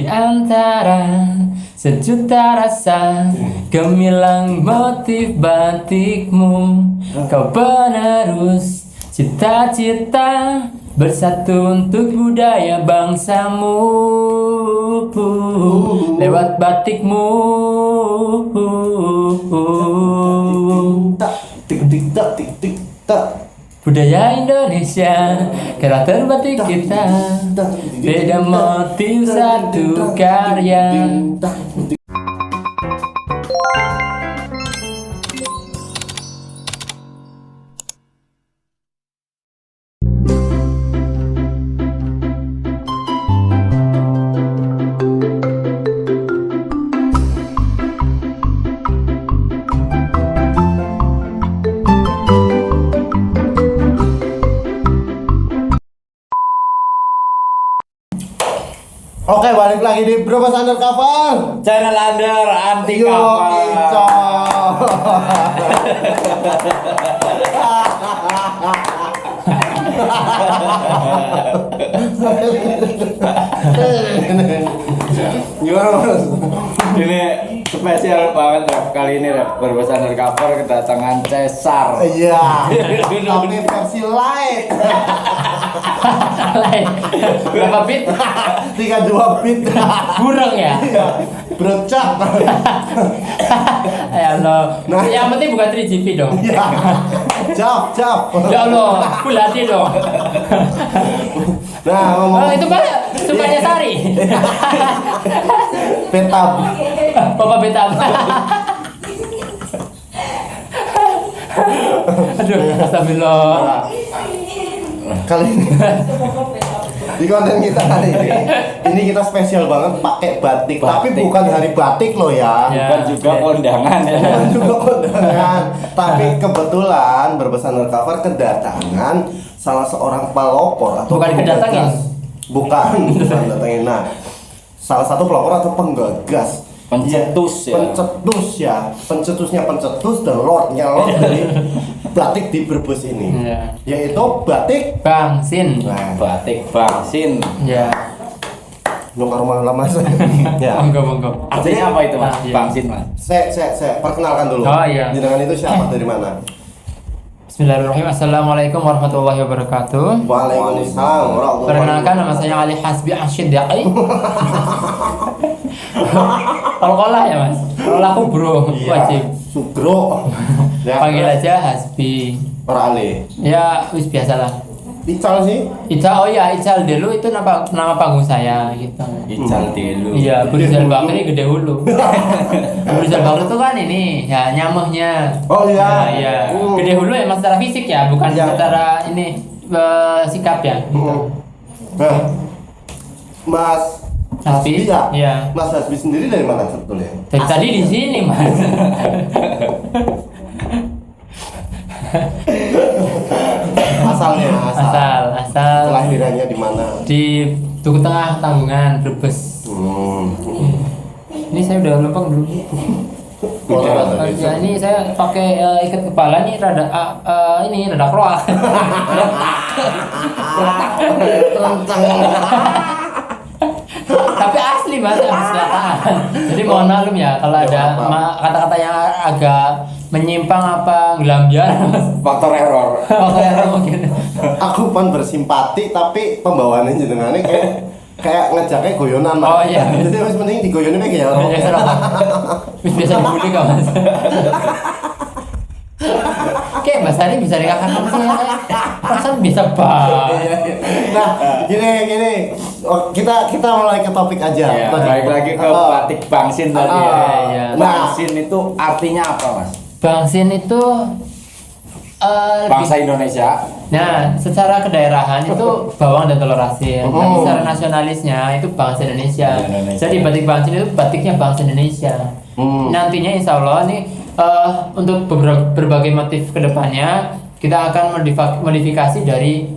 Di antara sejuta rasa gemilang motif batikmu, kau penerus cita-cita bersatu untuk budaya bangsamu lewat batikmu. Budaya Indonesia, karakter batik kita, beda motif satu karya. Oke, balik lagi di Brebes Undercover. Channel under anti Yo, kapal. Gimana Mas? Ini spesial banget rap kali ini rap Brebes Undercover kedatangan Cesar. Iya. Tapi versi light. Lain. Berapa bit? 32 bit. Burung ya? Iya. Brocak. Ya Allah. Nah. Yang penting bukan 3GP dong. Iya. Cap. Ya Allah, full hati dong. Nah, Oh, ngomong itu kan sukanya Sari. petab. Bapak Betam. Aduh, astagfirullah. Kali ini di konten kita kali ini kita spesial banget pakai batik. Tapi bukan hari batik loh ya. Ya. Bukan juga kondangan ya. Bukan juga kondangan. Tapi kebetulan Brebes Undercover kedatangan salah seorang pelopor atau Bukan kedatangin? Bukan datangin. Nah, salah satu pelopor atau penggagas, Pencetus ya. pencetus ya, pencetusnya pencetus dan lordnya lord dari batik di Brebes ini, Iya. yaitu batik. Bang Sin. Nah, Batik Bangsin. Ya. nongkrong rumah lama ya. Monggo. Artinya apa itu Mas? Ah, iya. Bangsin Mas. Saya perkenalkan dulu. Oh, iya. Jenengan itu siapa, dari mana? Bismillahirrahmanirrahim. Assalamualaikum warahmatullahi wabarakatuh. Waalaikumsalam warahmatullahi Perkenalkan, nama saya Ali Hasbi Asyiddaqi. Kol-kolah ya Mas. Kalau aku bro, Iya. wajib. Sugro. Ya, Panggil aja Hasbi. Para Ali. Ya, wis biasalah. Ical sih. Ical, oh ya, Ical dulu itu nama panggung saya gitu. Ical dulu. Iya, Burizal Bakri Gede Hulu. Burizal Bakri itu kan ini, ya nyamuhnya. Oh Nah, iya. iya. Gede Hulu ya, secara fisik ya, bukan Iya. secara ini sikap ya. Nah, Mas Hasbi, ya? iya. Mas Hasbi sendiri dari mana sebetulnya? Dari tadi di sini Mas. Asalnya, Asal Kelahirannya di mana? di Tugu Tengah Tanggungan Brebes. Ini saya udah lempeng dulu. Ya, ini saya pakai ikat kepala nih rada ini rada kroak. Tapi asli Mas, asli apaan. Jadi mohon maklum ya kalau ada kata-kata yang agak menyimpang apa ngelambian Mas. Faktor error. Pokoknya mungkin. Aku pun bersimpati tapi pembawaannya jenengannya kayak ngejaknya goyonan. Mas. Oh, iya. Jadi harus mending digoyonin kayak Ya ya. serah. Biasa dibully kok Mas. Oke, Mas Ari bisa dikatakan saya. Perasaan bisa banget. Nah, gini. Oh, kita mulai ke topik aja. Ya, balik lagi ke batik Bangsin tadi ya. Iya. Bangsin itu artinya apa Mas? Bangsin itu Bangsa Indonesia. Nah, secara kedaerahan itu bawang dan telur asin. Tapi secara nasionalisnya itu bangsa Indonesia. Indonesia. Jadi batik Bangsin itu batiknya bangsa Indonesia. Nantinya insya Allah nih untuk berbagai motif kedepannya kita akan modifikasi dari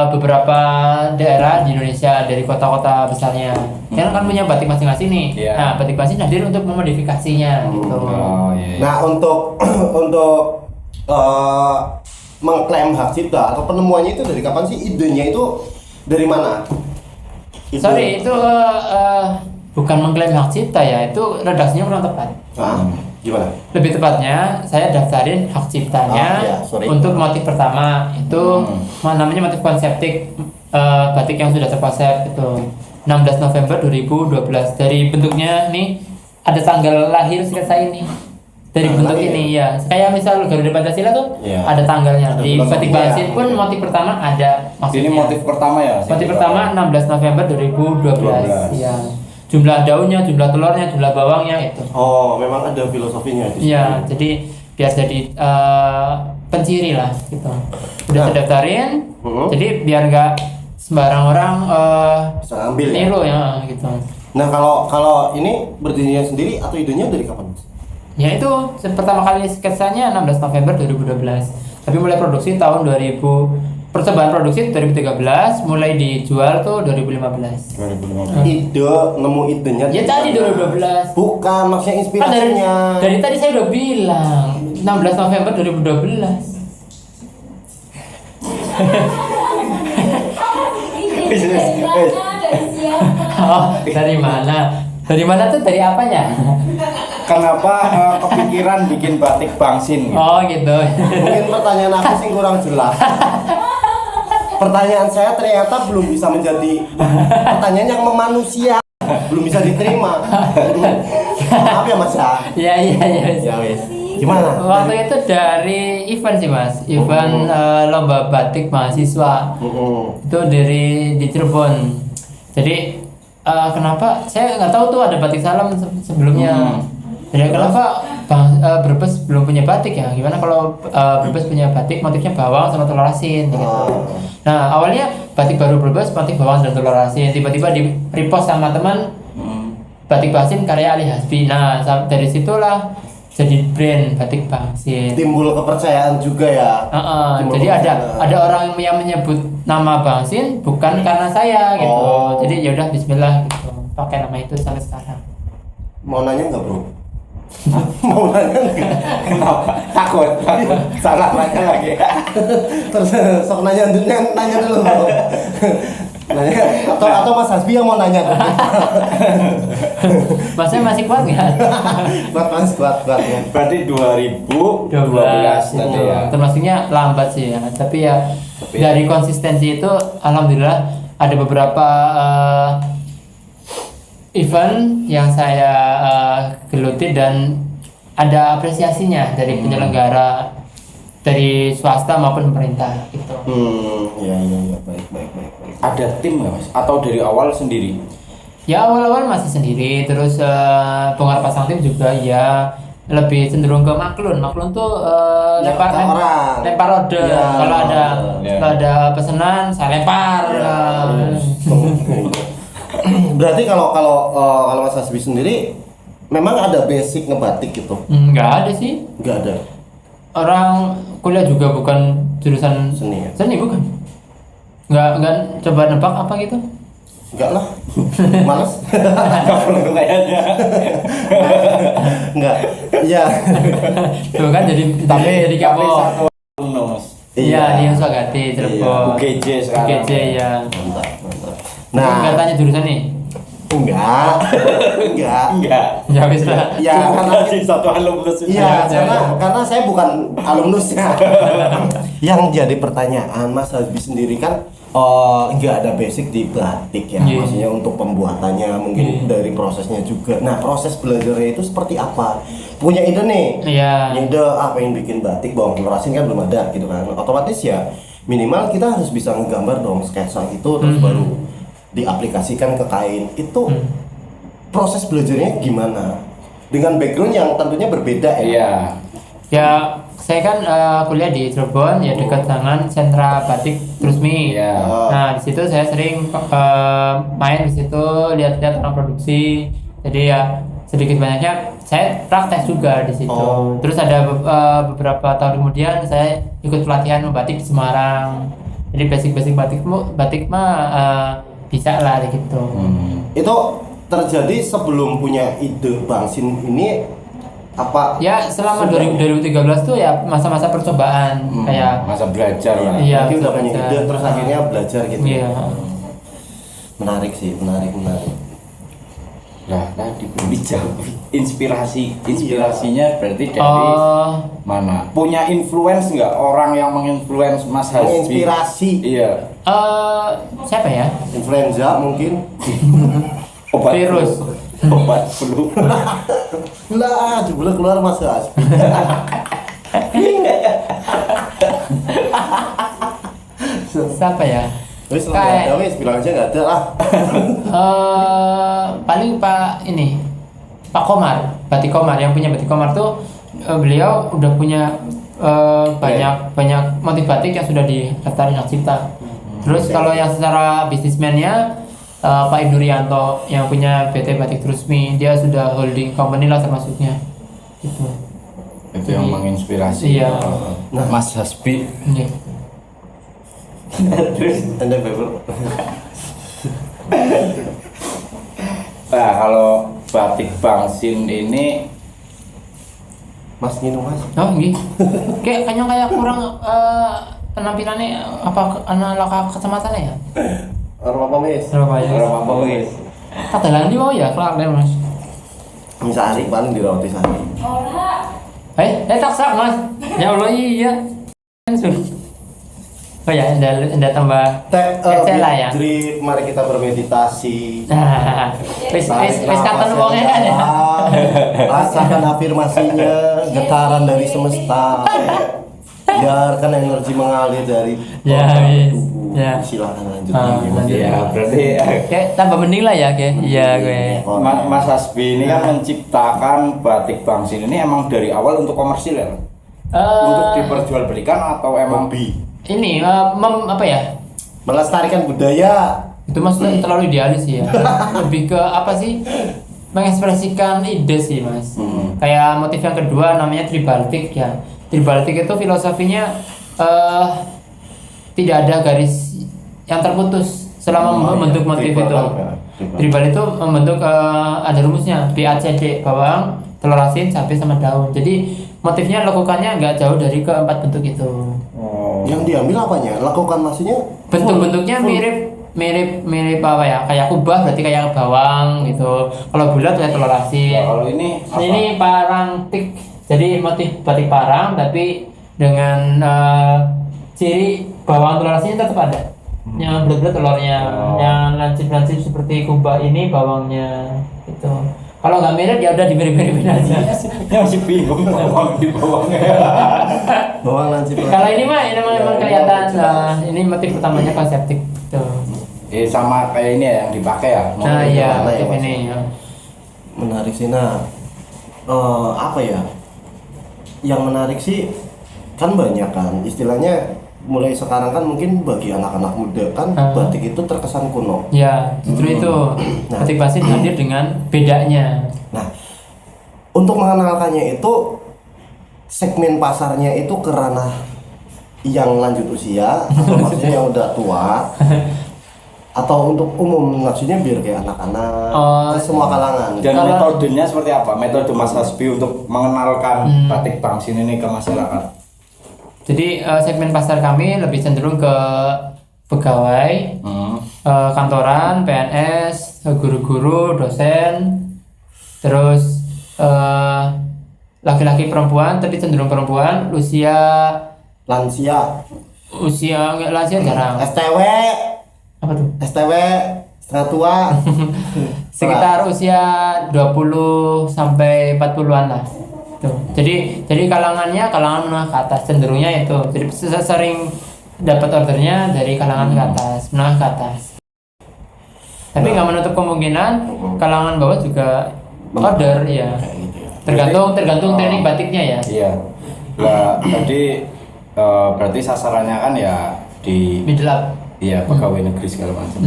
beberapa daerah di Indonesia, dari kota-kota besarnya. Karena kan punya batik masing-masing nih. Iya. Nah, batik Bangsin hadir untuk memodifikasinya gitu. Oh iya. Nah, untuk mengklaim hak cipta atau penemuannya itu dari kapan sih? Idenya itu dari mana? Sorry, itu bukan mengklaim hak cipta ya, itu redaksinya kurang tepat. Gimana? Lebih tepatnya saya daftarin hak ciptanya untuk motif pertama itu namanya motif konseptik, batik yang sudah terkonsep itu 16 November 2012. Dari bentuknya nih ada tanggal lahir sketsa ini. Dari bentuk ini ya, kayak misal Garuda Pancasila tuh ada tanggalnya. Di batik Bangsin pun motif pertama ada. Ini motif pertama ya? Motif pertama 16 November 2012. Ya. Jumlah daunnya, jumlah telurnya, jumlah bawangnya itu. Oh, memang ada filosofinya di sini. Iya, jadi biar jadi penciri lah gitu. Udah saya daftarin, jadi biar nggak sembarang orang bisa ambil niru ya gitu. Nah, kalau ini berdirinya sendiri atau idenya dari kapan, Mas? Ya itu pertama kali sketsanya 16 November 2012. Tapi mulai produksi tahun 2000, percobaan produksi 2013, mulai dijual tuh 2015. 2015. Ide, nemu idenya. Ya tadi 2012. Bukan, maksudnya Kan inspirasinya. dari tadi saya udah bilang 16 November 2012. Oh, dari mana? Dari mana tuh? Dari apanya? Kenapa kepikiran bikin batik Bangsin? Gitu? Oh gitu. Mungkin pertanyaan aku sih kurang jelas. Pertanyaan saya ternyata belum bisa menjadi pertanyaan yang memanusia, belum bisa diterima. Maaf ya Mas ya. Iya. Ya wes. Gimana? Waktu itu dari event sih Mas, event lomba batik mahasiswa. Itu di Cirebon. Jadi kenapa saya nggak tahu tuh ada batik salam sebelumnya. Jadi kenapa Brebes belum punya batik ya? Gimana kalau Brebes punya batik motifnya bawang sama telur asin gitu. Nah awalnya batik baru Brebes motif bawang dan telur asin, tiba-tiba di repost sama teman batik Bangsin karya Ali Hasbi. Nah dari situlah jadi brand batik Bangsin. Timbul kepercayaan juga ya. Jadi ada orang yang menyebut nama Bangsin bukan karena saya gitu. Jadi ya udah Bismillah gitu, pakai nama itu sampai sekarang. Mau nanya nggak bro? Mau nanya nggak? Kenapa? Takut. Salah nanya lagi. Terus sok nanya dulu bro. Nanya atau Mas Hasbi yang mau nanya? Masnya masih kuat nggak? Kuat ya. Berarti 2012 tadi ya. Termasuknya lambat sih ya. Tapi ya dari konsistensi itu alhamdulillah ada beberapa event yang saya geluti dan ada apresiasinya dari penyelenggara, dari swasta maupun pemerintah gitu. Iya baik. Ada tim nggak Mas? Atau dari awal sendiri? Ya awal-awal masih sendiri, terus bongkar pasang tim juga ya lebih cenderung ke maklun tuh lempar order. Kalau ada pesanan saya lempar. Berarti kalau Mas Hasbi sendiri memang ada basic ngebatik gitu? Nggak ada sih. Nggak ada. Orang kuliah juga bukan jurusan Seni ya? Seni bukan. Nggak coba nebak apa gitu. Enggak lah. Males. Nggak perlu kayaknya. Enggak. Iya. Tuh kan jadi Tapi kepo. satu alumnus. Iya, di Uswagati, Cirebon. UGJ sekarang. UGJ ya. Mantap. Nggak tanya jurusan nih. Enggak. Ya wis lah. Ya karena satu alumnus. iya, karena saya bukan alumnusnya. Yang jadi pertanyaan Mas Hasbi sendiri kan nggak ada basic di batik ya, maksudnya untuk pembuatannya mungkin dari prosesnya juga. Nah proses belajarnya itu seperti apa? Punya ide nih? Iya. Ide pengen bikin batik bawang telur asin kan belum ada gitu kan? Otomatis ya minimal kita harus bisa ngegambar dong sketsa itu terus baru diaplikasikan ke kain itu. Proses belajarnya gimana? Dengan background yang tentunya berbeda ya? Iya. Ya saya kan kuliah di Cirebon ya dekat dengan sentra batik Trusmi. Iya. Nah di situ saya sering main di situ lihat-lihat orang produksi. Jadi ya sedikit banyaknya saya praktek juga di situ. Terus ada beberapa tahun kemudian saya ikut pelatihan membatik di Semarang. Jadi basic batik mah bisa lah gitu. Itu terjadi sebelum punya ide Bangsin ini apa? Ya selama 2013 tuh ya masa-masa percobaan kayak masa belajar lah. Iya, Jadi udah punya belajar. ide terus akhirnya belajar gitu. Iya. Menarik sih, menarik. Nah, tadi belum dijawab. Inspirasinya berarti dari mana? Punya influence nggak orang yang menginfluence Mas Hasbi? Menginspirasi. Iya. Siapa ya? Influenza mungkin. Obat Virus. flu. Obat flu. Lah, jebule keluar Mas Hasbi. Siapa ya? Wis enggak ada, wis bilang aja enggak ada lah. Paling Pak ini Pak Komar, Batik Komar yang punya Batik Komar tuh beliau udah punya banyak motif batik yang sudah didaftarin hak cipta. Terus kalau yang secara bisnismennya Pak Indurianto yang punya PT Batik Trusmi, dia sudah holding company lah termasuknya. Gitu. Itu yang menginspirasi. Iya. Mas Hasbi. Iya. Terus Anda beber. nah, kalau batik Bangsin ini Mas minum Mas. Oh gitu. Kayak kurang penampilannya apa anak kecamatannya ya? Orang apa Mas? Surabaya. orang apa wis? Katalan mau ya kelar deh Mas. Bisa hari paling di roti sehari. Taksa Mas. Ya Allah iya. Oh ya, anda tambah kecil lah ya. Jadi mari kita bermeditasi. Nah, wis kapan wongnya kan ya. Rasakan afirmasinya, getaran dari semesta. Biarkan energi mengalir dari tubuh. Ya. Silakan lanjut. Lanjut. Ya, berarti Kayak tambah mending lah ya, kayak. Iya, gue. Mas Hasbi ini kan menciptakan batik Bangsin ini emang dari awal untuk komersil ya? Untuk diperjualbelikan atau emang Ini apa ya? Melestarikan budaya. Itu maksudnya terlalu idealis sih ya. Lebih ke apa sih? Mengekspresikan ide sih Mas. Kayak motif yang kedua namanya tribaldik ya. Tribaldik itu filosofinya tidak ada garis yang terputus selama membentuk motif itu. Tribal itu membentuk ada rumusnya BACD, bawang, telur asin, cabai sama daun. Jadi motifnya lakukannya nggak jauh dari keempat bentuk itu. Yang diambil apanya? Lakukan maksudnya? Bentuk-bentuknya mirip apa ya? Kayak kubah berarti kayak bawang gitu. Kalau bulat kayak telur asin. kalau ini apa? Ini parang tik. Jadi motif batik parang tapi dengan ciri bawang telur asinnya tetap ada. Yang bulat-bulat telurnya, yang lancip-lancip seperti kubah ini bawangnya gitu. Kalau nggak mirip ya udah dimirip-miripin aja. Masih bingung bawang di bawangnya. Bawang lancip. Kalau ini mah memang kelihatan. Ini motif utamanya konseptik tuh. Sama kayak ini ya yang dipakai ya. Nah iya mana ya, motif Mas? ini. Menarik sih. Nah, apa ya? Yang menarik sih kan banyak kan. Istilahnya mulai sekarang kan mungkin bagi anak-anak muda kan batik itu terkesan kuno. Ya justru itu. Batik Bangsin hadir dengan bedanya. Nah, untuk mengenalkannya itu segmen pasarnya itu ke ranah yang lanjut usia atau maksudnya yang udah tua atau untuk umum maksudnya biar kayak anak-anak ke semua kalangan. Dan metodenya seperti apa? Metode Mas Hasbi untuk mengenalkan batik Bangsin ini ke masyarakat. Jadi segmen pasar kami lebih cenderung ke pegawai, kantoran, PNS, guru-guru, dosen, terus laki-laki perempuan, tapi cenderung perempuan, Lansia nggak lansia jarang. STW Apa tuh? STW setengah tua Sekitar usia 20 sampai 40-an lah. Tuh. Jadi kalangan menengah ke atas cenderungnya itu. Jadi sering dapat ordernya dari kalangan ke atas, menengah ke atas. Tapi nggak menutup kemungkinan kalangan bawah juga order ya. Tergantung teknik batiknya ya. Iya. Nah, tadi berarti sasarannya kan ya di Middle up. iya pegawai negeri segala macam.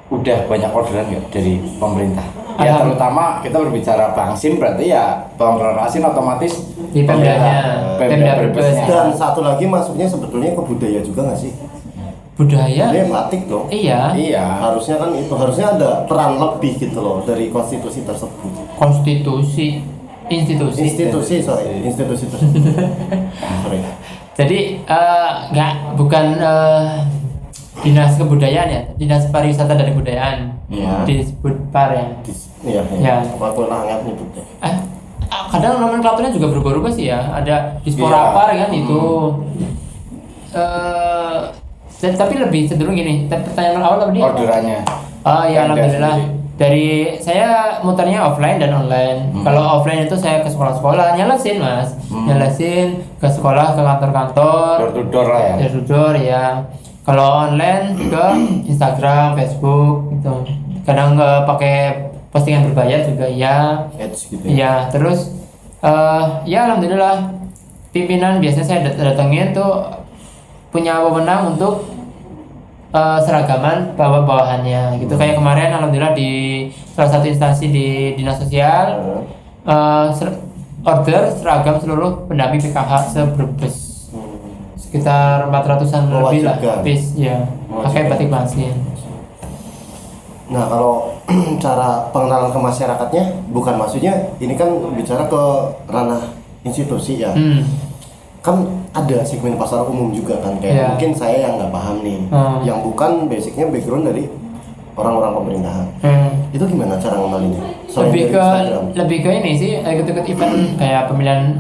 Udah banyak orderan nggak dari pemerintah? Ya terutama kita berbicara Bangsin berarti ya telur asin otomatis Di Pemda Brebes. dan satu lagi masuknya sebetulnya ke budaya juga nggak sih? Budaya. Dia batik dong. Iya. Harusnya kan itu harusnya ada peran lebih gitu loh dari konstitusi tersebut. Institusi tersebut. Sorry. Jadi bukan dinas kebudayaan ya, dinas pariwisata dan kebudayaan. Iya. Disebut par ya. Iya. Ya. Kue hangat nyebutnya. Kadang nomenklaturnya juga berubah-ubah sih ya. Ada dispora apa kan itu. Tapi lebih cenderung gini. Pertanyaan awal tadi. Orderannya. Ya alhamdulillah. Dari saya muternya offline dan online. Kalau offline itu saya ke sekolah-sekolah nyelesin mas, nyelesin ke sekolah, ke kantor-kantor. Door to door lah ya. Door to door ya. Kalau online ke Instagram, Facebook gitu. Kadang pakai postingan berbayar juga ya. Ads gitu. Iya, terus ya alhamdulillah pimpinan biasanya saya datengin tuh punya wewenang untuk seragaman bawahannya gitu. Kayak kemarin alhamdulillah di salah satu instansi di dinas sosial order seragam seluruh pendamping PKH se-Brebes sekitar 400-an lebih lah piece ya, pakai batik bangsin. Nah kalau cara pengenalan ke masyarakatnya bukan maksudnya ini kan bicara ke ranah institusi ya. Kan ada segmen pasar umum juga kan kayak mungkin saya yang nggak paham nih, yang bukan basicnya background dari orang-orang pemerintahan. Itu gimana cara ngenalinnya? Lebih ke ini sih, ikut-ikut event kayak pemilihan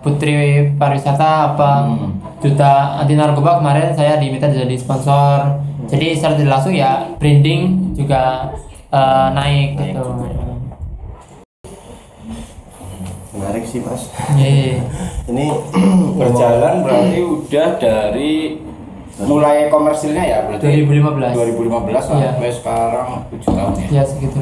Putri Pariwisata apa Duta Anti Narkoba kemarin saya diminta jadi sponsor. Jadi secara tidak langsung ya branding juga naik gitu. Menarik sih mas. Ini berjalan berarti udah dari mulai komersilnya ya berarti 2015 sampai sekarang 7 tahun ya. Ya segitu.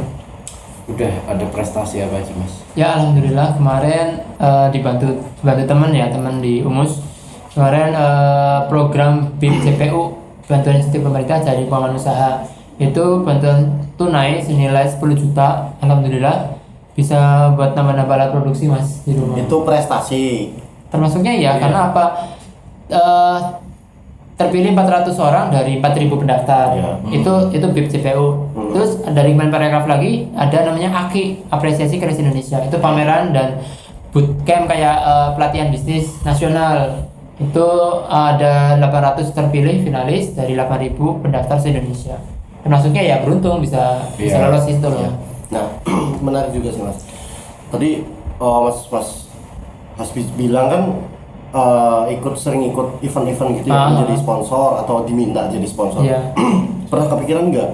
Udah ada prestasi apa aja mas? Ya alhamdulillah kemarin dibantu teman di Umus. Kemarin program BIM JPU bantuan insentif pemerintah jadi pengembangan usaha itu bantuan tunai senilai 10 juta. Alhamdulillah bisa buat nambah-nambah alat produksi mas di rumah. Itu prestasi. Termasuknya ya karena apa? Terpilih 400 orang dari 4.000 pendaftar. Itu BIP CPU. Terus dari Kemenparekraf lagi ada namanya AKI, Apresiasi Kris Indonesia. Itu pameran dan bootcamp kayak pelatihan bisnis nasional. Itu ada 800 terpilih finalis dari 8.000 pendaftar se-Indonesia. Termasuknya ya beruntung bisa lolos itu loh. Nah, menarik juga sih mas. Tadi mas Hasbi bilang kan sering ikut event-event gitu ya, menjadi sponsor atau diminta jadi sponsor. Pernah kepikiran nggak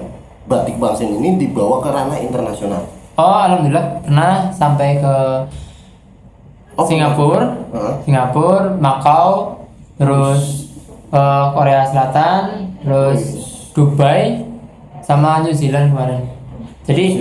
batik bangsin ini dibawa ke ranah internasional? Alhamdulillah pernah sampai ke Singapura, Makau, terus Korea Selatan, terus Dubai, sama New Zealand kemarin. Jadi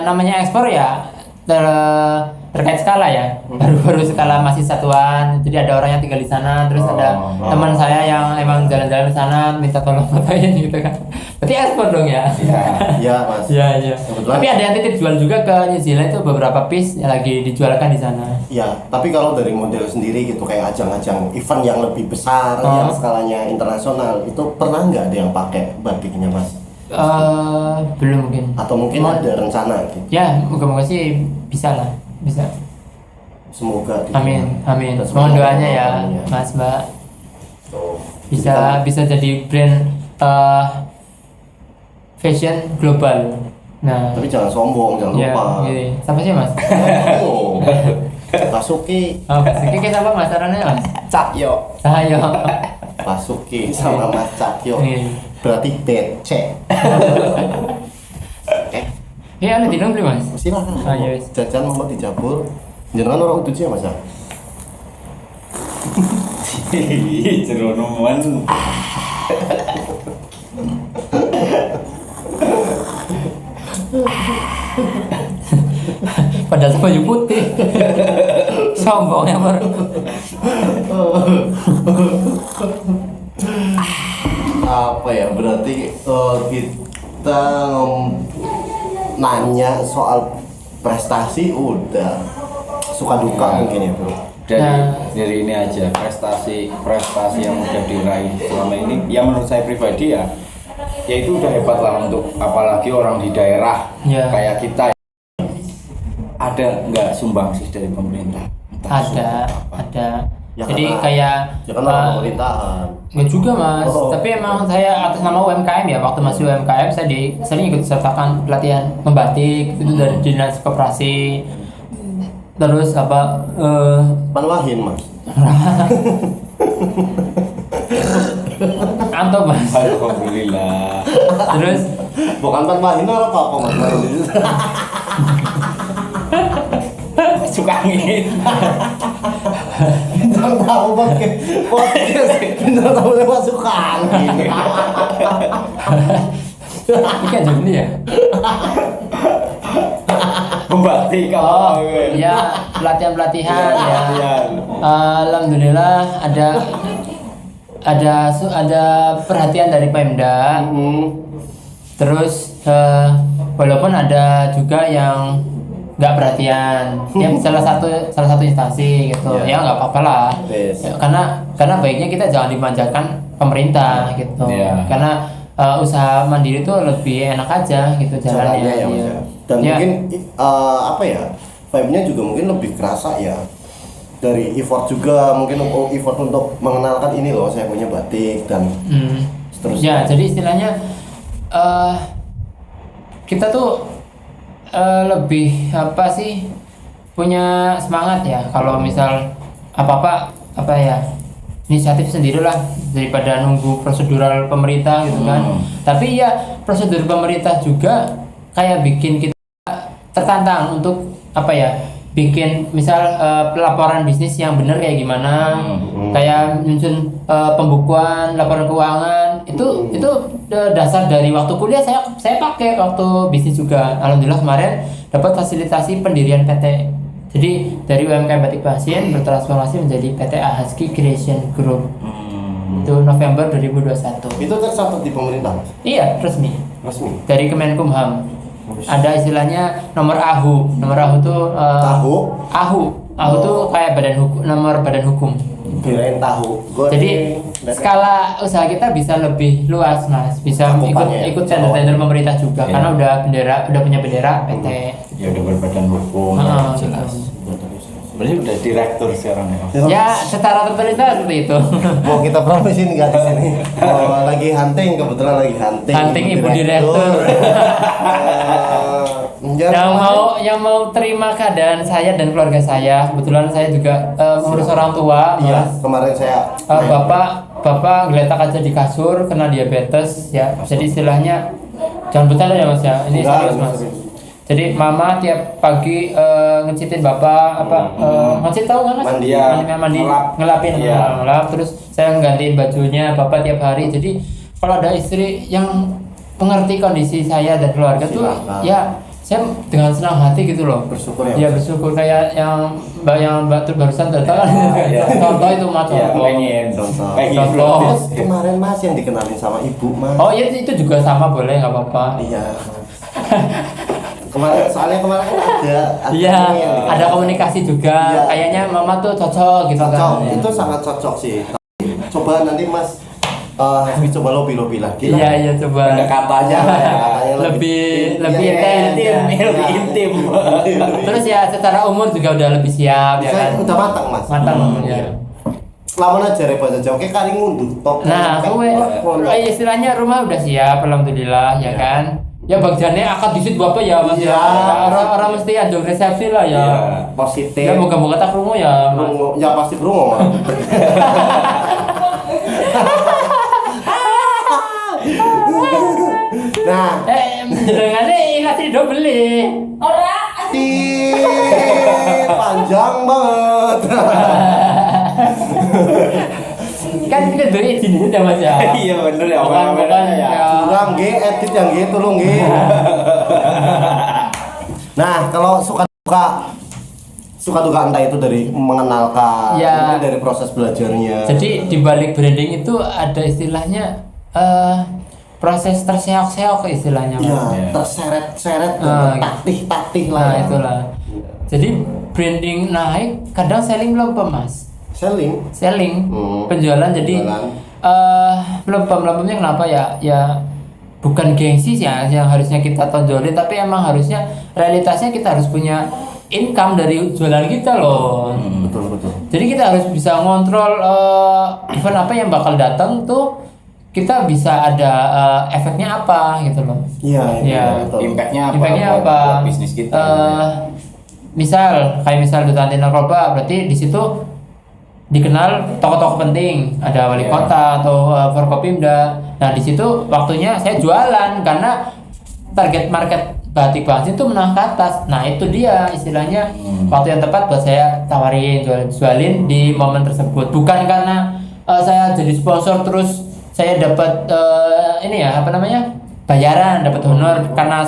namanya ekspor ya terkait skala ya, baru skala masih satuan. Jadi ada orang yang tinggal di sana, terus ada teman saya yang emang jalan-jalan ke sana minta tolong fotoin gitu kan. Berarti ekspor dong ya? Iya mas. Iya. Tapi ada yang titip jual juga ke New Zealand itu beberapa piece yang lagi dijualkan di sana. Iya, tapi kalau dari model sendiri gitu kayak ajang-ajang event yang lebih besar, yang skalanya internasional, itu pernah nggak ada yang pakai batiknya mas? Belum mungkin. Atau mungkin ada rencana gitu? Ya, moga-moga sih bisa lah. Bisa. Semoga. Amin. Mohon doanya ya, Mas Mbak. Bisa jadi brand fashion global. Nah. Tapi jangan sombong, jangan lupa. Gini. Siapa sih Mas? Pasuki. Pasuki siapa Mas? Sarannya Mas? Cahyo. Pasuki sama Mas Cahyo. Berarti DC. Iya, ada dinong beli mas. Silakan. Yes. Jajan mau dijabur. Jangan orang itu ya mas ya. Ceronoman. Padahal baju putih. Sombongnya baru. Apa ya berarti kita nanya soal prestasi udah suka duka mungkin ya bro. Dari ini aja prestasi yang udah diraih selama ini yang menurut saya pribadi ya itu udah hebat lah untuk apalagi orang di daerah kayak kita. Ada nggak sumbangsih dari pemerintah? Ada Ya, Jadi karena- kayak Ya kan orang pemerintahan. nggak juga mas, Oh. tapi emang saya atas nama UMKM ya, waktu masih UMKM saya sering ikut sertakan pelatihan membatik itu dari dinas koperasi. Terus apa Panwahin mas. anto mas. Alhamdulillah. Terus Bukan panwahin apa mas? Suka angin. Bintang tamu podcast. Bintang tamu masuk angin. ini kan jadi ya. Membatik Oh kalau ya pelatihan ya. Pelatihan. Alhamdulillah ada perhatian dari Pemda. Terus walaupun ada juga yang nggak perhatian, ya salah satu instansi gitu, ya nggak apa-apa lah. Yes. Ya, karena baiknya kita jangan dimanjakan pemerintah gitu. Iya. Karena usaha mandiri itu lebih enak aja gitu jalannya. Caranya ya mas iya. ya. Dan Ya. mungkin apa ya, vibe-nya juga mungkin lebih kerasa ya dari effort juga, mungkin effort untuk mengenalkan ini loh saya punya batik dan Ya, seterusnya. jadi istilahnya kita tuh lebih apa sih punya semangat ya kalau misal apa ya inisiatif sendirilah daripada nunggu prosedural pemerintah gitu kan. Tapi ya prosedur pemerintah juga kayak bikin kita tertantang untuk apa ya, bikin misal pelaporan bisnis yang benar kayak gimana, kayak nyusun pembukuan laporan keuangan itu dasar dari waktu kuliah saya pakai waktu bisnis juga. Alhamdulillah kemarin dapat fasilitasi pendirian PT. Jadi dari UMKM Batik Pasien bertransformasi menjadi PT Ahazki Creation Group. Itu November 2021. Itu tercatat di pemerintah mas? Iya, resmi. Resmi. Dari Kemenkumham. Ada istilahnya nomor AHU. Nomor AHU tuh Tahu? AHU tuh kayak nomor badan hukum. Kirain tahu. Gua Jadi skala usaha kita bisa lebih luas mas, bisa Cakupannya ya? ikut tender pemerintah juga Iya. karena udah punya bendera PT. Ya udah berbadan hukum. Heeh, Ya, jelas. Sebenarnya udah direktur sekarang ya. Ya secara pemerintah seperti itu. Mau kita promosi nggak di sini? Oh, lagi hunting, kebetulan lagi hunting. Hunting ibu direktur. Yang mau terima keadaan saya dan keluarga saya, kebetulan saya juga mengurus orang tua. Iya, Mas. kemarin saya. Bapak geletak aja di kasur kena diabetes ya. Jadi istilahnya jangan bercanda ya mas ya. Ini Enggak, serius mas. serius. Jadi mama tiap pagi ngecitin bapak ngecit tahu nggak mas? Mandi ya. Mandi Ngelap. ngelapin Iya. ngelap terus saya nggantiin bajunya bapak tiap hari. Jadi kalau ada istri yang mengerti kondisi saya dan keluarga tuh Silakan. ya saya dengan senang hati gitu loh. Bersyukur ya, Ya Mas. bersyukur kayak yang mbak tuh barusan datang. Iya. Contoh itu mas. Ya, contoh. pengen. Contoh. Pengen. Contoh. Terus kemarin mas yang dikenalin sama ibu mas. Oh iya itu juga sama boleh nggak apa-apa. Iya. Soalnya kemarin kan ada Iya, ini yang dikenalin. ada komunikasi juga. Iya. Kayaknya mama tuh cocok gitu Cocok, kan. itu sangat cocok sih. Coba nanti mas, coba lobby lagi lah. Iya iya coba. Pendekatannya lah ya. Katanya Lebih iya, intens. iya, Ya. Lebih intim. Terus ya secara umur juga udah lebih siap ya kan. Saya udah matang mas. Matang ya. Lamun aja bahasa Jawa, kayak kari ngunduh tok. Nah, kowe istilahnya rumah udah siap alhamdulillah ya kan. Ya bagiannya akad disit bapak ya mas ya. Iya. Orang mesti ada resepsi lah ya. Iya. Positif. Ya moga-moga tak krungu ya. Mas. Rungu- ya pasti rungu mas. Nah, Jenengane ngasih do beli. panjang banget. Kan kita dari sini ya mas ya. Iya bener ya. Bukan ya. Kurang G, edit yang G, tolong G. Nah, kalau suka duka entah itu dari mengenalkan, Ya. mungkin dari proses belajarnya. Jadi di balik branding itu ada istilahnya proses terseok-seok istilahnya mas. Ya, terseret-seret, Ah, tatih-tatih lah. Nah ya. itulah. Jadi branding naik, kadang selling belum mas. Selling. Penjualan jadi Penjualan. melempem-lempemnya kenapa ya? Ya bukan gengsi sih ya yang harusnya kita tonjolin, tapi emang harusnya realitasnya kita harus punya income dari jualan kita loh. Betul. Jadi kita harus bisa ngontrol event apa yang bakal datang tuh, kita bisa ada efeknya apa gitu loh. Iya. Betul. Impactnya Impactnya buat apa? bisnis kita. Misal Duta Anti Narkoba, berarti di situ dikenal tokoh-tokoh penting, ada wali kota atau Forkopimda. Nah di situ waktunya saya jualan karena target market batik Bangsin itu menengah ke atas. Nah itu dia istilahnya waktu yang tepat buat saya tawarin jualin di momen tersebut. Bukan karena saya jadi sponsor terus saya dapat bayaran, dapat honor karena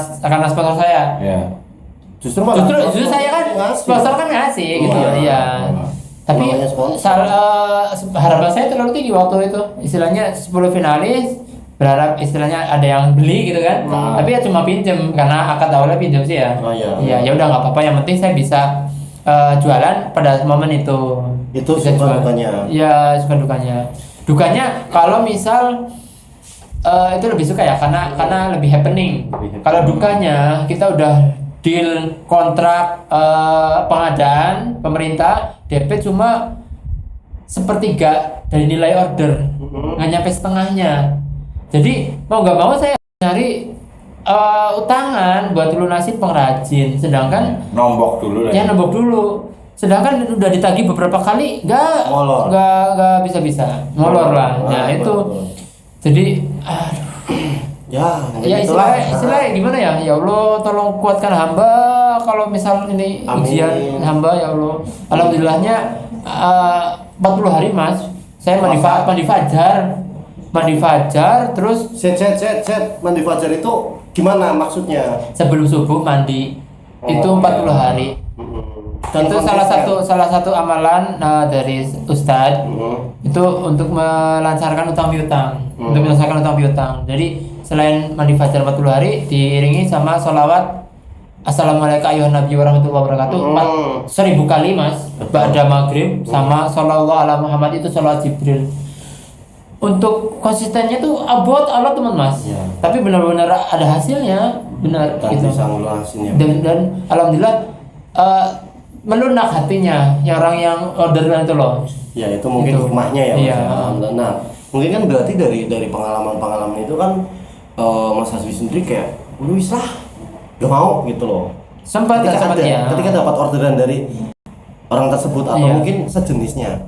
sponsor saya. Justru saya kan sponsor kan ngasih gitu. Iya. Tapi Namanya sponsor. harapan saya terlalu tinggi waktu itu. Istilahnya 10 finalis, berharap istilahnya ada yang beli gitu kan. Tapi ya cuma pinjem karena akad awalnya pinjem sih ya. Oh, iya. Iya, ya udah nggak apa-apa, yang penting saya bisa jualan pada momen itu. Itu Bisa suka jualan. dukanya. Iya, suka dukanya. Dukanya kalau misal itu lebih suka ya karena lebih happening. Kalau dukanya kita udah deal kontrak pengadaan pemerintah, DP cuma 1/3 dari nilai order, nggak nyampe setengahnya. Jadi mau nggak mau saya nyari utangan buat lunasin pengrajin, sedangkan Nombok dulu lah. ya nombok dulu. Sedangkan udah ditagih beberapa kali, Molor. nggak bisa molor lah. Nah itu, jadi Ya istilahnya gimana ya? Ya Allah, tolong kuatkan hamba kalau misal ini Amin. ujian hamba ya Allah. Alhamdulillahnya 40 hari Mas. Saya mandi fajar terus Set mandi fajar itu gimana maksudnya? sebelum subuh mandi. Itu 40 hari. Dan Itu salah satu amalan dari Ustadz. Itu untuk melancarkan utang piutang. Jadi selain mandi fajar 40 hari diiringi sama sholawat Assalamualaikum ayuhan nabi warahmatullahi wabarakatuh 1000 kali Mas. Ba'da maghrib sama shollallahu ala Muhammad, itu sholawat Jibril. Untuk konsistennya tuh abot Allah teman Mas. Ya. Tapi benar-benar ada hasilnya, benar Dan gitu. bisa ngeluasinnya. Dan alhamdulillah melunak hatinya ya orang yang orderan itu loh. Ya itu mungkin Itu. hikmahnya ya. Iya. Mas. Nah mungkin kan berarti dari pengalaman itu kan Mas Hasbi sendiri kayak Luis lah gak mau gitu loh. Sempat ya. Ketika dapat orderan dari orang tersebut atau Iya. mungkin sejenisnya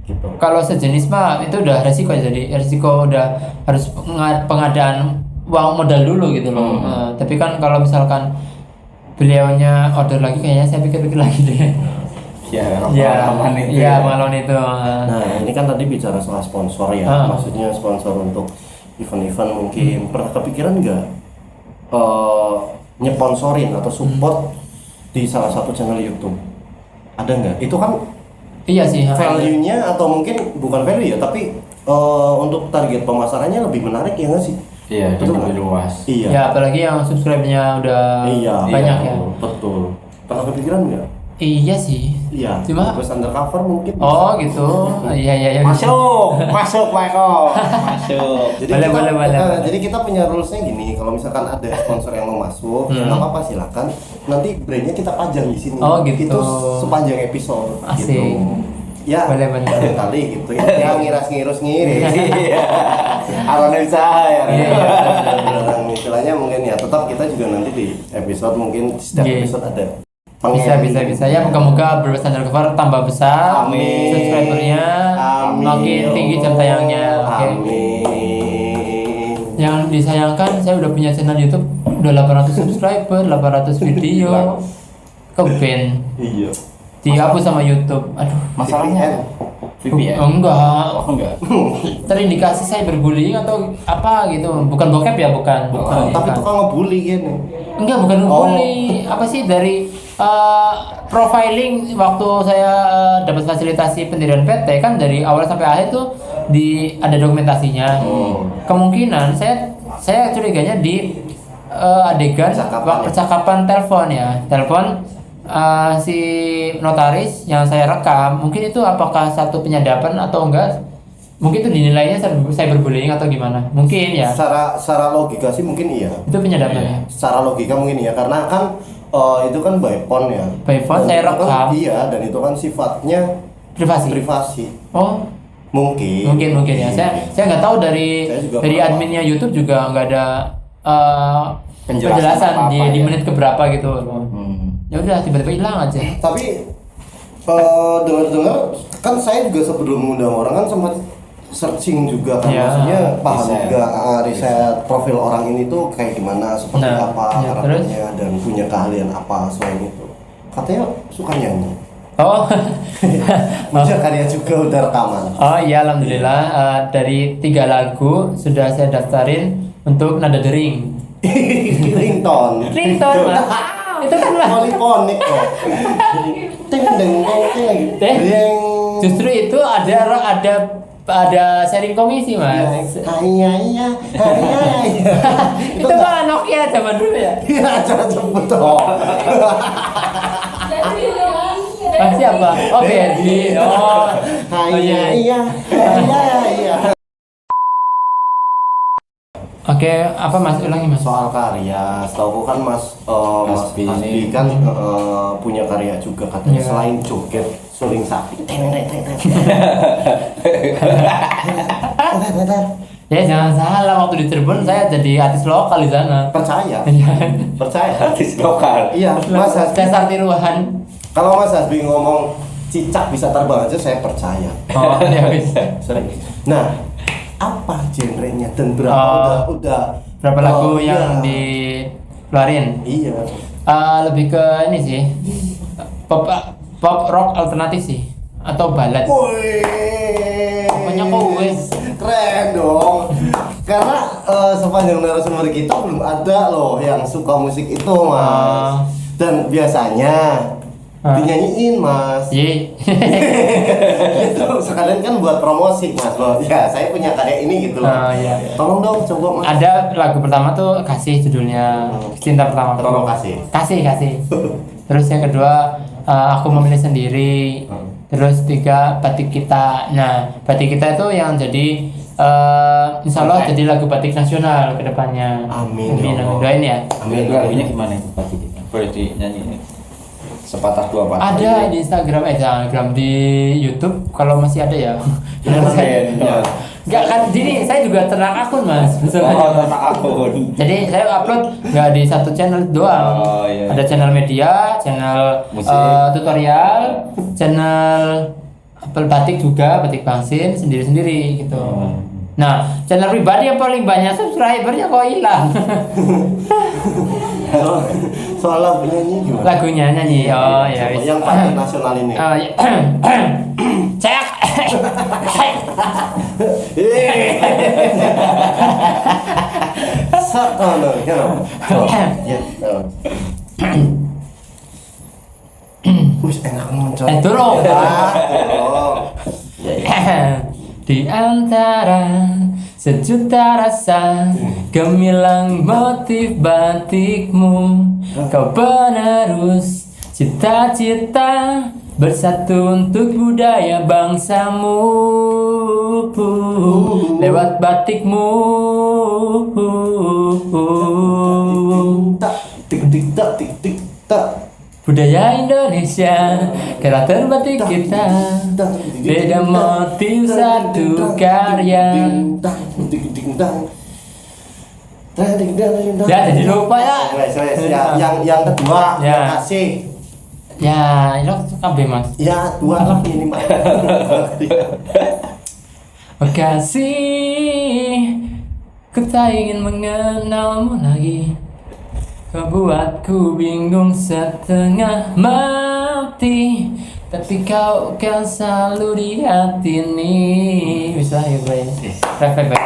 gitu. Kalau sejenis mah itu udah resiko ya, jadi resiko udah harus pengadaan uang modal dulu gitu loh. Tapi kan kalau misalkan beliaunya order lagi, kayaknya saya pikir-pikir lagi deh. Pengalaman itu. Iya, pengalaman itu. Nah ini kan tadi bicara soal sponsor ya, maksudnya sponsor untuk event-event mungkin pernah kepikiran nggak nyeponsorin atau support di salah satu channel YouTube? Ada nggak? Itu kan Iya sih. value-nya atau mungkin bukan value ya, tapi untuk target pemasarannya lebih menarik ya nggak sih? Iya, Betul lebih nggak? luas. Iya. Ya apalagi yang subscribe-nya udah banyak ya. Betul. Pernah kepikiran nggak? Iya sih. Iya. Cuma Terus undercover mungkin. oh gitu. Iya. Masuk Michael. Masuk. Jadi Boleh, kita, boleh. jadi kita punya rulesnya gini, kalau misalkan ada sponsor yang mau masuk, ya nggak apa-apa silakan. Nanti brandnya kita pajang di sini. Oh, gitu. Itu sepanjang episode. Asik. Gitu. Ya. Boleh. Kali gitu ya. Yang ngiras-ngiris. Arwana usaha ya. Dan istilahnya mungkin ya tetap kita juga nanti di episode mungkin setiap Iya. episode ada. Bisa ya, moga-moga Brebes Undercover tambah besar, Amin. subscribernya Amin. makin tinggi jam tayangnya. Oke. Amin. Yang disayangkan saya udah punya channel YouTube udah 800 subscriber, 800 video ke band, Iya. dihapus sama YouTube. Aduh, Masalahnya VPN. enggak. Oh enggak. Terindikasi saya berbullying atau apa gitu. Bukan bokep ya, bukan. Tapi tukang ngebully gini. Enggak, bukan bully. Apa sih dari profiling waktu saya dapat fasilitasi pendirian PT kan dari awal sampai akhir tuh ada dokumentasinya. Kemungkinan saya curiganya di adegan percakapan telepon ya. Telepon si notaris yang saya rekam, mungkin itu apakah satu penyadapan atau enggak mungkin itu dinilainya cyberbullying atau gimana? Mungkin ya. Secara logika sih mungkin iya. Itu penyadapannya. Secara logika mungkin iya karena kan itu kan by phone ya. By phone Dan saya itu kan- rekam. Iya, dan itu kan sifatnya privasi. Oh, Mungkin ya. Saya nggak tahu dari Saya juga pernah. adminnya YouTube juga nggak ada Penjelasan penjelasan apa-apa di ya. menit keberapa gitu. Ya udah tiba-tiba hilang aja. Tapi dengar-dengar kan saya juga sebelum mengundang orang kan sempat searching juga kan, Ya, maksudnya paham riset. juga riset profil orang ini tuh kayak gimana, seperti Nah, apa ya, karakternya dan punya keahlian apa selain itu. Katanya suka nyanyi. Oh, Punya karya juga udah rekaman. oh iya, alhamdulillah dari 3 lagu sudah saya daftarin untuk nada dering. Ringtone. Ringtone, Mas. Itu kan Mas. Poliponik kok. Ting deng ting deng. Justru itu ada sharing komisi Mas. Iya. Itu mah Nokia zaman dulu ya. Iya, jangan sebut dong. Ah, siapa? Oh, Berdi. Oh, Iya. Oke, apa Mas ulangi Mas? Soal karya, setahu kan Mas Hasbi Hasbi ini. kan punya karya juga katanya Iya. selain joget suling sapi. Ya jangan salah, waktu di Cirebon saya jadi artis lokal di sana. Percaya? Percaya? Artis lokal. Iya, Mas Hasbi. Cesar Tiruhan. Kalau Mas Hasbi ngomong cicak bisa terbang aja saya percaya. Oh, ya bisa. Serius. Nah, apa genrenya dan berapa Oh. udah Berapa lagu iya. yang dikeluarin? Iya. Lebih ke ini sih. Pop rock alternatif sih atau balad. Wih. Pokoknya kok wes. Keren dong. Karena sepanjang narasumber kita belum ada loh yang suka musik itu, Mas. Dan biasanya dinyanyiin, Mas. Ye. Gitu. Sekalian kan buat promosi, Mas. Loh, ya, saya punya karya ini gitu loh. Iya. Tolong dong coba, Mas. Ada lagu pertama tuh Kasih judulnya. Cinta pertama. Tolong kasih. Kasih. Terus yang kedua Aku Memilih Sendiri. Terus 3 Batik Kita. Nah, Batik Kita itu yang jadi insya Allah jadi lagu batik nasional ke depannya. Amin, Amin. ya Allah. Doain ya. Amin. Lagunya gimana itu Batik kita? Boleh dinyanyi ini. Sepatah dua patah. Ada di Instagram, di YouTube kalau masih ada ya. Keren. Enggak kan, gini saya juga ternak akun Mas. Oh, tentang akun. Jadi saya upload nggak di satu channel doang. Oh, iya. Ada channel media, channel Musik. tutorial, channel batik juga, batik Bangsin sendiri-sendiri gitu. Nah, channel pribadi yang paling banyak subscribernya kok hilang. Soal lagu nyanyi gimana? Lagunya nyanyi. Oh ya. wis. Yang paling nasional ini. Oh, ya. Cek. No, ya. Wih, enak muncul. Tolong. Di antara sejuta rasa gemilang motif batikmu, kau penerus cita-cita bersatu untuk budaya bangsamu lewat batikmu. Tak tik tik tak tik tik tak. Budaya Indonesia, karakter batik kita, beda motif satu karya. Ya jadi lupa ya. Yang kedua, Ya. yang kasih. Ya, ini kabeh Mas. Ya, dua lagi ini, Mas. Kasih, ku tak ingin mengenalmu lagi. Kau buatku bingung setengah mati, tapi kau kan selalu di hati ini. Bisa ya Bray. Reflek.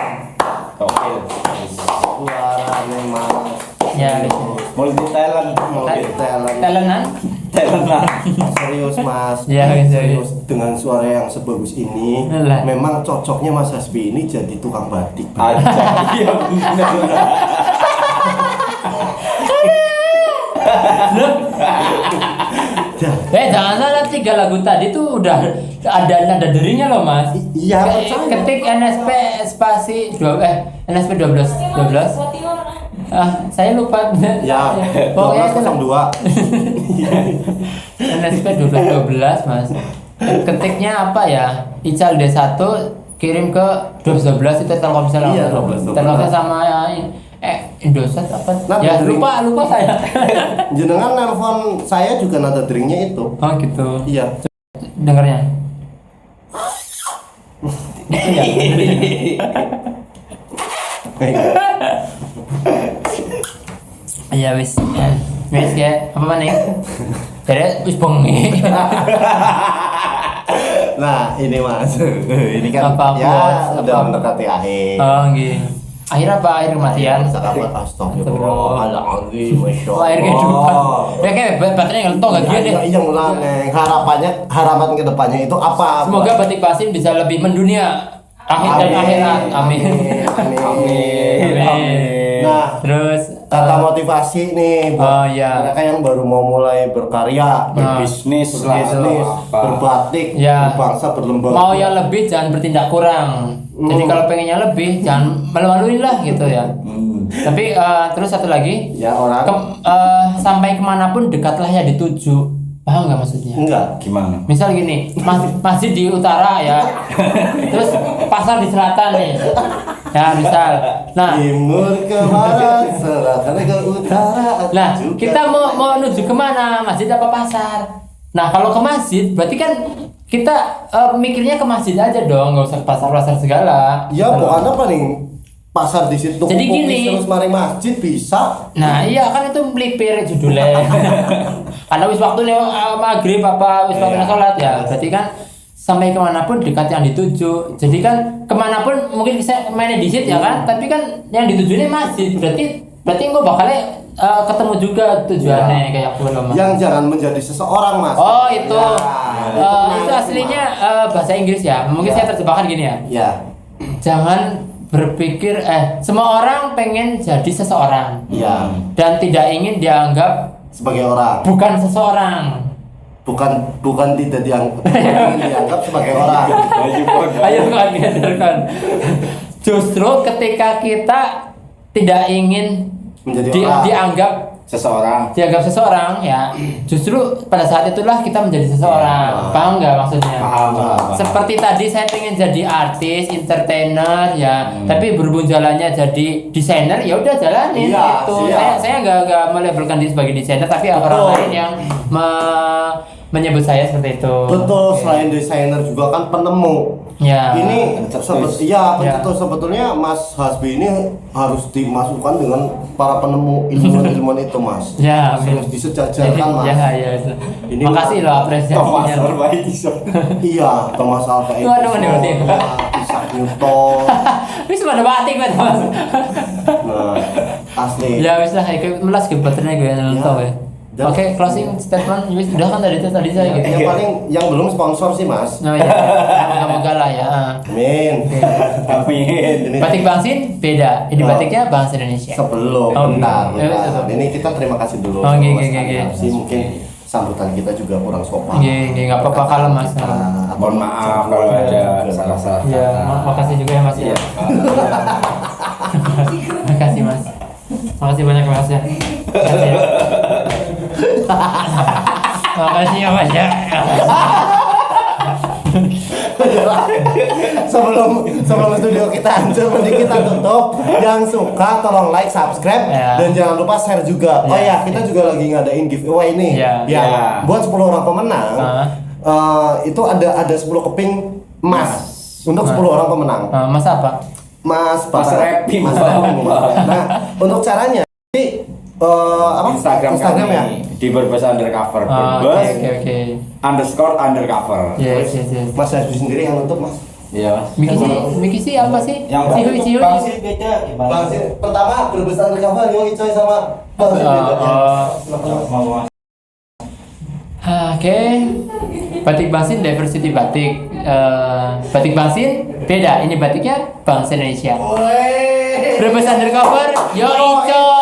Oke. Suara memang. Ya, Multi talent. Talentan? Talent. Serius, Mas. Ya, serius. Dengan suara yang sebagus ini, Alah. memang cocoknya Mas Hasbi ini jadi tukang batik. Aja. Iya benar. Jangan salah, 3 lagu tadi tuh udah ada nada derinya loh mas. Iya, percaya. Ketik NSP spasi NSP 12. Saya lupa. Ya, Pokoknya itu 1202. NSP 12 mas. Ketiknya apa ya? Ical D1 kirim ke 12 itu Telkomsel. Iya, 12. Telkomsel sama Indosat apa? Nada Ya dering. lupa saya. Jenengan nelpon saya juga nada deringnya itu. Oh gitu. Iya. Dengarnya. Iya. Iya wis. Wis ya, apa maning? Jadi wis bengi. Nah, ini Mas. Ini kan Apa, ya Bos? udah Apa? mendekati akhir. Oh nggih. Akhir apa? Akhir kematian. Astagfirullahaladzim, Masya Oh, akhir kehidupan. Ya kayak baterainya ngelentok gak gini deh. Iya mulai. Harapan kedepannya itu apa? Semoga Batik Basin bisa lebih mendunia. Akhir dan akhirat. Amin. Amin. Nah, Terus kata motivasi nih buat iya. mereka yang baru mau mulai berkarya, Berbisnis lah, berbisnis, apa. berbatik, Ya. berbangsa, berlembaga. Mau yang lebih jangan bertindak kurang. Jadi kalau pengennya lebih jangan malu-maluin lah gitu ya. Tapi terus satu lagi, Ya orang sampai kemanapun dekatlah ya dituju. Paham nggak maksudnya? enggak. Gimana? Misal gini, masjid di utara ya, terus pasar di selatan nih. Ya misal, nah, Timur ke barat, selatan ke utara. nah juga. kita mau menuju kemana? Masjid apa pasar? Nah kalau ke masjid, berarti kan kita mikirnya ke masjid aja dong, nggak usah ke pasar-pasar segala. Ya bukan apa nih? Pasar di situ Jadi kupis gini. terus mari masjid bisa. Nah iya kan itu melipir judulnya. Karena wis waktu maghrib apa wis waktu sholat ya, berarti kan sampai kemanapun dekat yang dituju. Jadi kan kemanapun mungkin bisa mainnya di situ ya kan, tapi kan yang ditujunya masjid. Berarti gue bakalnya ketemu juga tujuannya kayak aku loh mas. Yang jangan menjadi seseorang Mas. Oh itu Ya, itu aslinya bahasa Inggris ya. Mungkin Ya. saya terjebakkan gini ya. Ya. Jangan berpikir semua orang pengen jadi seseorang Ya. dan tidak ingin dianggap Sebagai orang. bukan seseorang. Bukan tidak dianggap sebagai orang. Ayo kan. Justru ketika kita tidak ingin Menjadi orang. dianggap seseorang ya, justru pada saat itulah kita menjadi seseorang. Paham nggak maksudnya? Paham. Seperti tadi saya pengen jadi artis, entertainer ya, tapi berhubung jalannya jadi desainer ya udah jalanin Iya, gitu. siap. Saya nggak melabelkan diri sebagai desainer, tapi Betul. orang lain yang menyebut saya seperti itu. Betul, selain desainer juga kan penemu. Ya. Ini Pencetus. pencetus. Sebetulnya Mas Hasbi ini harus dimasukkan dengan para penemu ilmuwan-ilmuwan itu Mas. Ya, Harus disejajarkan Mas. Ya. Ini Makasih loh apresiasinya. Iya, Thomas Alva Itu ada mana berarti? Isaac Newton. Ini cuma ada batik kan mas. Nah, asli. Ya wis lah, kayak melas ke baterainya gue nonton ya. Dan- Oke, closing statement. Wis udah kan tadi saya gitu. Yang paling yang belum sponsor sih Mas. Nah ya, semoga lah ya. Amin. Amin. Ini Batik Bangsin beda. Ini Oh. batiknya Bangsa Indonesia. sebelum Oh, bentar. iya. Ini kita terima kasih dulu. Oh, sama iya, Mas iya, iya. Hasbi. Mungkin sambutan kita juga kurang sopan. Iya, nggak apa-apa kalem mas. Mohon maaf kalau ada salah-salah Ya, kata. makasih juga ya mas ya. Iya. Makasih mas. Makasih banyak mas ya. Makasih ya. Makasih ya mas ya. sebelum studio kita hancur, mending kita tutup. Yang suka tolong like, subscribe, Ya. dan jangan lupa share juga. Oh Ya. ya, kita juga lagi ngadain giveaway nih. Ya. Ya, Ya. buat 10 orang pemenang. Itu ada 10 keping emas untuk 10 orang pemenang. Mas apa? Mas Repim. Mas Repim. Nah, untuk caranya ini apa? Instagram ya. kami di Berbes undercover. Oke. Berbes _undercover. Yes. Mas Hasbi sendiri yang nutup Mas. Iya. Miki sih apa sih? Yang Cihui. beda gimana? Bang, pertama Berbes undercover yang Icoy sama Bang Hasbi. Oke. Batik Bangsin diversity batik. Batik Bangsin beda. Ini batiknya Bangsa Indonesia. Berbes undercover. Yo Icoy.